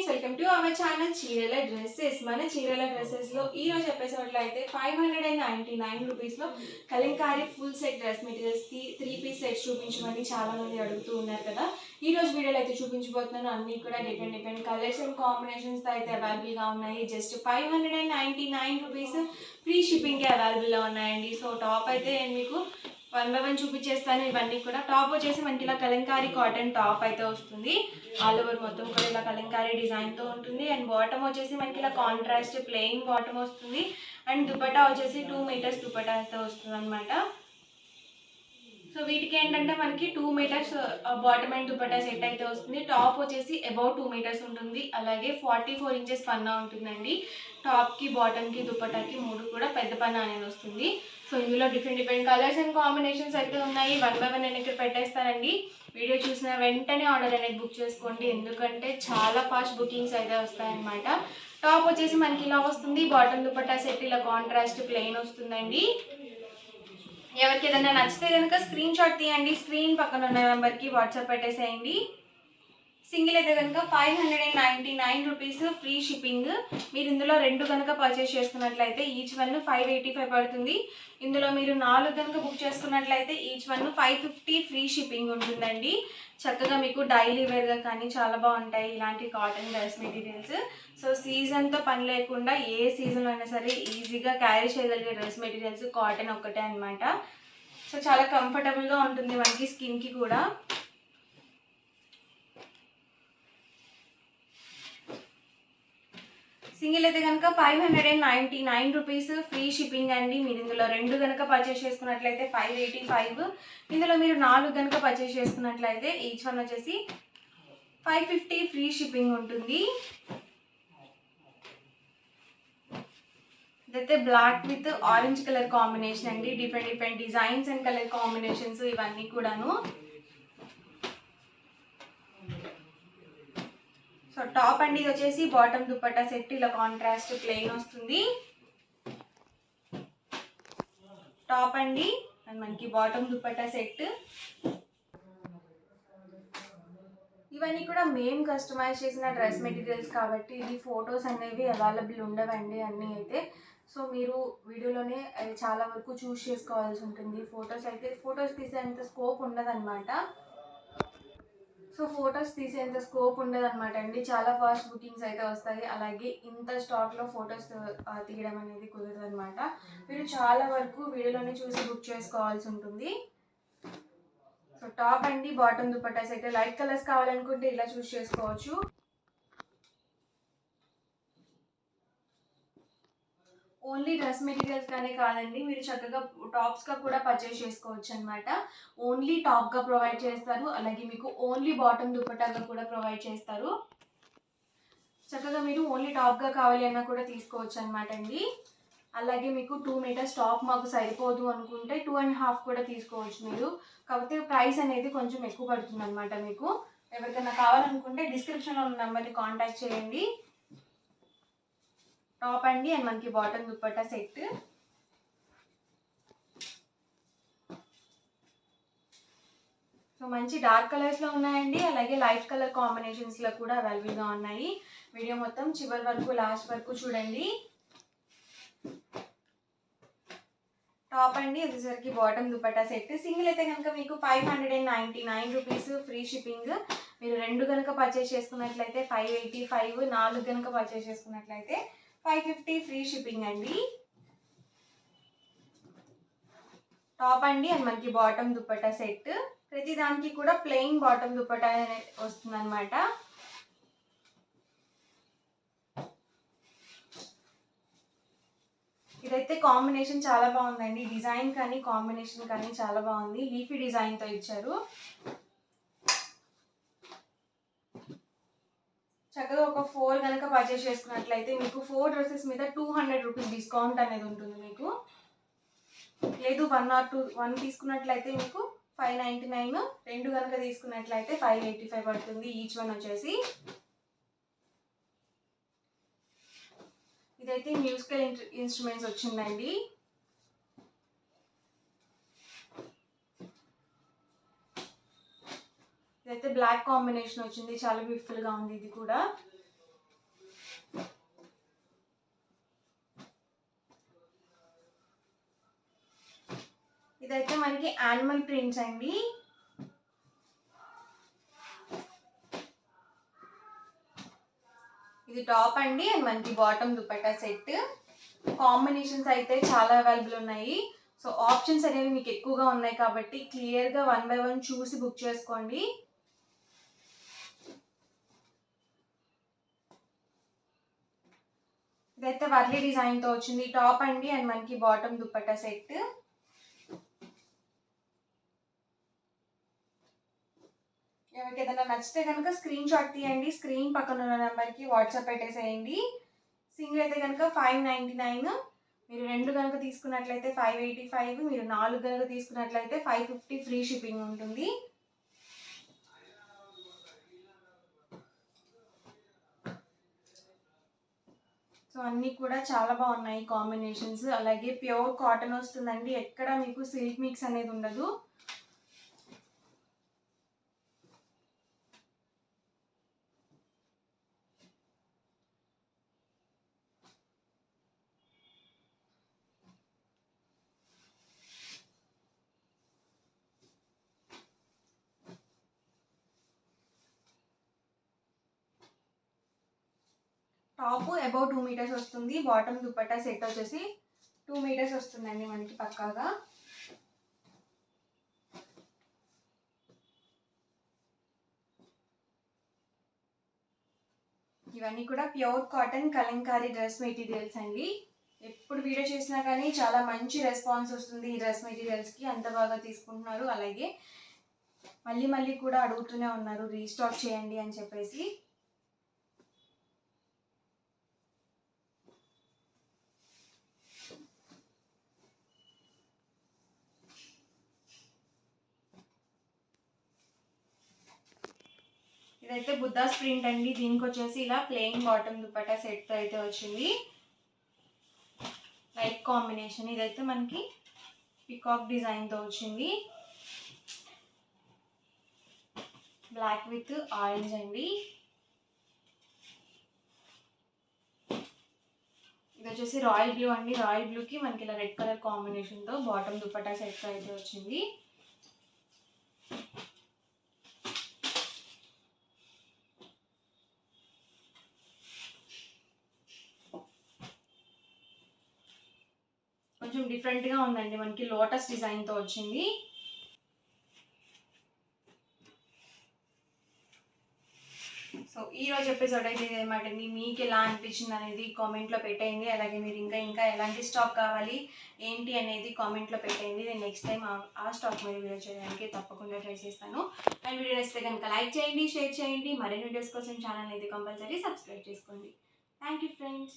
Friends, welcome to our channel చీరల dresses. మన చీరల డ్రెస్సెస్లో ఈరోజు ఎపిసోడ్లో అయితే 599 రూపీస్లో కలంకారీ ఫుల్ సెట్ డ్రెస్ మెటీరియల్స్కి 3 పీస్ సెట్ చూపించమని చాలామంది అడుగుతూ ఉన్నారు కదా. ఈరోజు వీడియోలో అయితే చూపించబోతున్నాను. అన్నీ కూడా డిఫరెంట్ కలర్స్ అండ్ కాంబినేషన్స్తో అయితే అవైలబుల్గా ఉన్నాయి. జస్ట్ 599 రూపీస్ ఫ్రీ షిప్పింగ్కి అవైలబుల్గా ఉన్నాయండి. సో టాప్ అయితే మీకు 1 by 1 చూపించేస్తాను. ఇవన్నీ కూడా టాప్ వచ్చేసి మనకి ఇలా కలంకారీ కాటన్ టాప్ అయితే వస్తుంది. ఆల్ ఓవర్ మొత్తం కూడా ఇలా కలంకారీ డిజైన్తో ఉంటుంది. అండ్ బాటమ్ వచ్చేసి మనకి ఇలా కాంట్రాస్ట్ ప్లెయిన్ బాటమ్ వస్తుంది. అండ్ దుపట్టా వచ్చేసి 2 మీటర్స్ దుపట్టా అయితే వస్తుంది అనమాట. సో వీటికి ఏంటంటే మనకి 2 meters bottom and dupatta set అయితే వస్తుంది. టాప్ వచ్చేసి అబౌట్ 2 మీటర్స్ ఉంటుంది. అలాగే 44 ఇంచెస్ పన్నా ఉంటుందండి. టాప్కి బాటమ్కి దుపట్టాకి 3 కూడా పెద్ద పన్నా అనేది వస్తుంది. సో ఇందులో డిఫరెంట్ కలర్స్ అండ్ కాంబినేషన్స్ అయితే ఉన్నాయి. 1 by 1 నేను ఇక్కడ పెట్టేస్తానండి. వీడియో చూసిన వెంటనే ఆర్డర్ అనేది బుక్ చేసుకోండి, ఎందుకంటే చాలా ఫాస్ట్ బుకింగ్స్ అయితే వస్తాయన్నమాట. టాప్ వచ్చేసి మనకి ఇలా వస్తుంది. బాటమ్ దుపట్టా సెట్ ఇలా కాంట్రాస్ట్ ప్లెయిన్ వస్తుందండి. ఎవరికి ఏదైనా నచ్చితే కనుక స్క్రీన్ షాట్ తీయండి. స్క్రీన్ పక్కన ఉన్న నెంబర్కి వాట్సాప్ పెట్టేసేయండి. సింగిల్ అయితే కనుక 599 రూపీస్ ఫ్రీ షిప్పింగ్. మీరు ఇందులో 2 కనుక పర్చేస్ చేసుకున్నట్లయితే ఈచ్ వన్ 585 పడుతుంది. ఇందులో మీరు 4 కనుక బుక్ చేసుకున్నట్లయితే ఈచ్ వన్ 550 ఫ్రీ షిప్పింగ్ ఉంటుందండి. చక్కగా మీకు డైలీ వేర్గా కానీ చాలా బాగుంటాయి ఇలాంటి కాటన్ డ్రెస్ మెటీరియల్స్. సో సీజన్తో పని లేకుండా ఏ సీజన్ అయినా సరే ఈజీగా క్యారీ చేయగలిగే డ్రెస్ మెటీరియల్స్ కాటన్ ఒక్కటే అనమాట. సో చాలా కంఫర్టబుల్గా ఉంటుంది మనకి స్కిన్కి కూడా. సింగిల్ అయితే కనుక 599 రూపీస్ ఫ్రీ షిప్పింగ్ అండి. మీరు ఇందులో 2 కనుక పర్చేస్ చేసుకున్నట్లయితే 585. ఇందులో మీరు 4 కనుక పర్చేస్ చేసుకున్నట్లయితే ఈచ్ వన్ వచ్చేసి 550 ఫ్రీ షిప్పింగ్ ఉంటుంది. ఇదైతే black with orange colour combination అండి. Different designs and colour combinations ఇవన్నీ కూడాను. సో టాప్ అండి ఇది వచ్చేసి బాటమ్ దుపట్టా సెట్ ఇలా కాంట్రాస్ట్ ప్లెయిన్ వస్తుంది. టాప్ అండి అండ్ మనకి బాటమ్ దుపట్టా సెట్. ఇవన్నీ కూడా మేము కస్టమైజ్ చేసిన డ్రెస్ మెటీరియల్స్ కాబట్టి ఇది ఫొటోస్ అనేవి అవైలబుల్ ఉండవండి అన్నీ అయితే. సో మీరు వీడియోలోనే చాలా వరకు చూస్ చేసుకోవాల్సి ఉంటుంది. ఫొటోస్ తీసేంత స్కోప్ ఉండదన్నమాట. సో ఫొటోస్ తీసేంత స్కోప్ ఉండదన్నమాట అండి. చాలా ఫాస్ట్ బుకింగ్స్ అయితే వస్తాయి. అలాగే ఇంత స్టాక్లో ఫొటోస్ తీయడం అనేది కుదరదు అనమాట. మీరు చాలా వరకు వీడియోలోనే చూసి బుక్ చేసుకోవాల్సి ఉంటుంది. సో టాప్ అండి bottom dupatta set. Light colours కావాలనుకుంటే ఇలా చూస్ చేసుకోవచ్చు. ఓన్లీ డ్రెస్ మెటీరియల్స్ కానీ కాదండి, మీరు చక్కగా టాప్స్గా కూడా పర్చేస్ చేసుకోవచ్చు అనమాట. ఓన్లీ టాప్గా ప్రొవైడ్ చేస్తారు. అలాగే మీకు ఓన్లీ బాటమ్ దుపట్టాగా కూడా ప్రొవైడ్ చేస్తారు. చక్కగా మీరు ఓన్లీ టాప్గా కావాలి అన్నా కూడా తీసుకోవచ్చు అనమాట అండి. అలాగే మీకు 2 మీటర్స్ టాప్ మాకు సరిపోదు అనుకుంటే 2.5 కూడా తీసుకోవచ్చు మీరు. కాకపోతే ప్రైస్ అనేది కొంచెం ఎక్కువ పడుతుంది అనమాట. మీకు ఎవరికైనా కావాలనుకుంటే డిస్క్రిప్షన్లో ఉన్న నెంబర్ని కాంటాక్ట్ చేయండి. టాప్ అండి అండ్ మనకి బాటమ్ దుపట్టా సెట్. సో మంచి డార్క్ కలర్స్లో ఉన్నాయండి. అలాగే లైట్ కలర్ కాంబినేషన్స్లో కూడా అవైలబుల్గా ఉన్నాయి. వీడియో మొత్తం చివరి వరకు లాస్ట్ వరకు చూడండి. టాప్ అండి వచ్చేసరికి బాటమ్ దుపట్టా సెట్. సింగిల్ అయితే కనుక మీకు 599 రూపీస్ ఫ్రీ షిప్పింగ్. మీరు 2 కనుక పర్చేస్ చేసుకున్నట్లయితే 585. 4 కనుక పర్చేస్ చేసుకున్నట్లయితే 550 ఫ్రీ షిప్పింగ్ అండి. టాప్ అండి అండ్ మనకి బాటమ్ దుపట్టా సెట్. ప్రతి దానికి కూడా ప్లెయిన్ బాటమ్ దుపట్టా వస్తుంది అనమాట. ఇదైతే కాంబినేషన్ చాలా బాగుందండి. డిజైన్ కానీ కాంబినేషన్ కానీ చాలా బాగుంది. లీఫీ డిజైన్తో ఇచ్చారు. చక్కగా ఒక 4 కనుక పర్చేస్ చేసుకున్నట్లయితే మీకు 4 డ్రెస్సెస్ మీద 200 రూపీస్ డిస్కౌంట్ అనేది ఉంటుంది మీకు. లేదు 1 or 2 తీసుకున్నట్లయితే మీకు 599. 2 కనుక తీసుకున్నట్లయితే 585 పడుతుంది ఈచ్ వన్ వచ్చేసి. ఇదైతే మ్యూజికల్ ఇన్స్ట్రుమెంట్స్ వచ్చిందండి. ఇదైతే బ్లాక్ కాంబినేషన్ వచ్చింది. చాలా బ్యూటిఫుల్గా ఉంది ఇది కూడా. ఇదైతే మనకి యానిమల్ ప్రింట్స్ అండి. ఇది టాప్ అండి అండ్ మనకి బాటమ్ దుపట్టా సెట్. కాంబినేషన్స్ అయితే చాలా అవైలబుల్ ఉన్నాయి. సో ఆప్షన్స్ అనేవి మీకు ఎక్కువగా ఉన్నాయి కాబట్టి క్లియర్గా 1 by 1 చూసి బుక్ చేసుకోండి. ఇదైతే వర్లీ డిజైన్తో వచ్చింది టాప్ అండి అండ్ మనకి బాటమ్ దుపట్టా సెట్. ఎవరికి ఏదైనా నచ్చితే కనుక స్క్రీన్ షాట్ తీయండి, స్క్రీన్ పక్కన ఉన్న నెంబర్కి వాట్సాప్ పెట్టేసేయండి. సింగిల్ అయితే కనుక 599, మీరు 2 కనుక తీసుకున్నట్లయితే 585, మీరు 4 కనుక తీసుకున్నట్లయితే 550 ఫ్రీ షిప్పింగ్ ఉంటుంది. సో అన్నీ కూడా చాలా బాగున్నాయి కాంబినేషన్స్. అలాగే ప్యూర్ కాటన్ వస్తుందండి, ఎక్కడ మీకు సిల్క్ మిక్స్ అనేది ఉండదు. టాప్ అబౌట్ 2 meters వస్తుంది. బాటమ్ దుపట్టా సెట్ వచ్చేసి 2 meters వస్తుందండి మనకి పక్కాగా. ఇవన్నీ కూడా pure cotton Kalamkari dress materials అండి. ఎప్పుడు వీడియో చేసినా కానీ చాలా మంచి రెస్పాన్స్ వస్తుంది ఈ డ్రెస్ మెటీరియల్స్కి, అంత బాగా తీసుకుంటున్నారు. అలాగే మళ్ళీ మళ్ళీ కూడా అడుగుతూనే ఉన్నారు రీస్టాక్ చేయండి అని చెప్పేసి. ఇదైతే బుద్ధాస్ ప్రింట్ అండి. దీనికి వచ్చేసి ఇలా ప్లెయిన్ బాటమ్ దుపట్టా సెట్ అయితే వచ్చింది. Light combination. ఇదైతే మనకి పికాక్ డిజైన్తో వచ్చింది. బ్లాక్ విత్ ఆరెంజ్ అండి. ఇది వచ్చేసి రాయల్ బ్లూ అండి. రాయల్ బ్లూకి మనకి ఇలా రెడ్ కలర్ కాంబినేషన్తో బాటమ్ దుపట్టా సెట్ అయితే వచ్చింది. కొంచెం డిఫరెంట్గా ఉందండి, మనకి లోటస్ డిజైన్తో వచ్చింది. సో ఈరోజు ఎపిసోడ్ అయితే ఇదేమాట అండి. మీకు ఎలా అనిపించింది అనేది కామెంట్లో పెట్టేయండి. అలాగే మీరు ఇంకా ఎలాంటి స్టాక్ కావాలి ఏంటి అనేది కామెంట్లో పెట్టేయండి. నేను నెక్స్ట్ టైం ఆ స్టాక్ మీద వీడియో చేయడానికి తప్పకుండా ట్రై చేస్తాను. అండ్ వీడియో నచ్చితే కనుక లైక్ చేయండి, షేర్ చేయండి. మరిన్ని వీడియోస్ కోసం ఛానల్ అయితే కంపల్సరీ సబ్స్క్రైబ్ చేసుకోండి. Thank you friends.